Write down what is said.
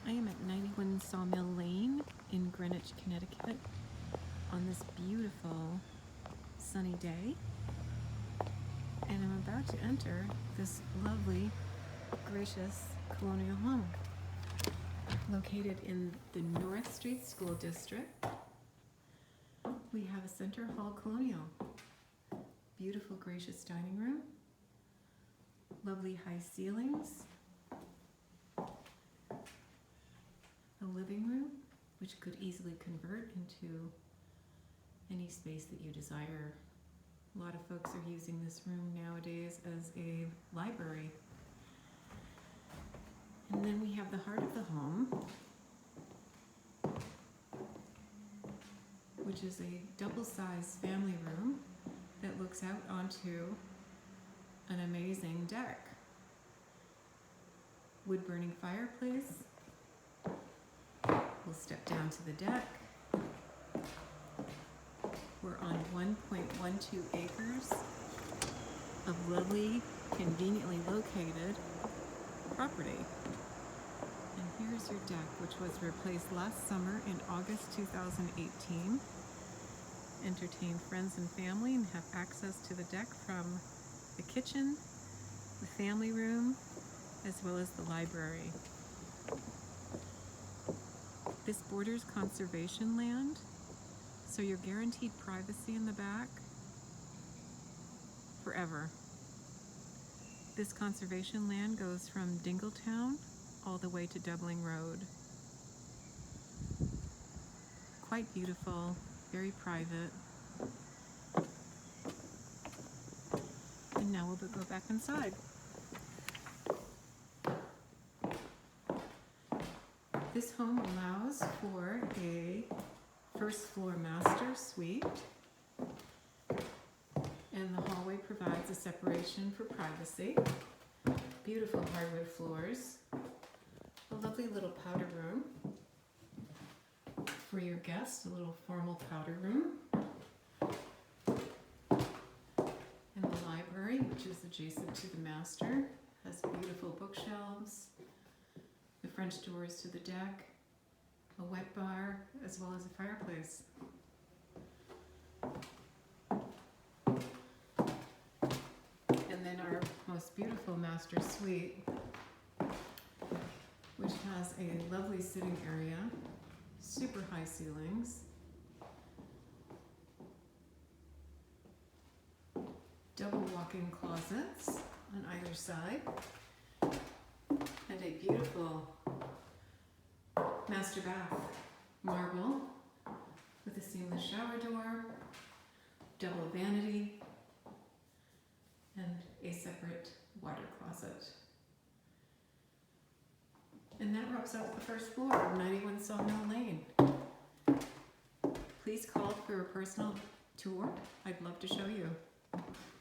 I am at 91 Sawmill Lane in Greenwich, Connecticut on this beautiful sunny day, and I'm about to enter this lovely, gracious colonial home located in the North Street School District. We have a center hall colonial, beautiful gracious dining room, lovely high ceilings, a living room which could easily convert into any space that you desire. A lot of folks are using this room nowadays as a library. And then we have the heart of the home, which is a double-sized family room that looks out onto an amazing deck. Wood-burning fireplace. We'll step down to the deck. We're on 1.12 acres of lovely, conveniently located property. And here's your deck, which was replaced last summer in August 2018. Entertain friends and family and have access to the deck from the kitchen, the family room, as well as the library. This borders conservation land, so you're guaranteed privacy in the back forever. This conservation land goes from Dingletown all the way to Dublin Road. Quite beautiful, very private. And now we'll go back inside. This home allows for a first floor master suite, and the hallway provides a separation for privacy. Beautiful hardwood floors, a lovely little powder room for your guests, a little formal powder room, and the library, which is adjacent to the master, has beautiful bookshelves, the French doors to the deck, a wet bar, as well as a fireplace. And then our most beautiful master suite, which has a lovely sitting area, super high ceilings, double walk-in closets on either side, and a beautiful master bath, marble with a seamless shower door, double vanity, and a separate water closet. And that wraps up the first floor of 91 Sawmill Lane. Please call for a personal tour. I'd love to show you.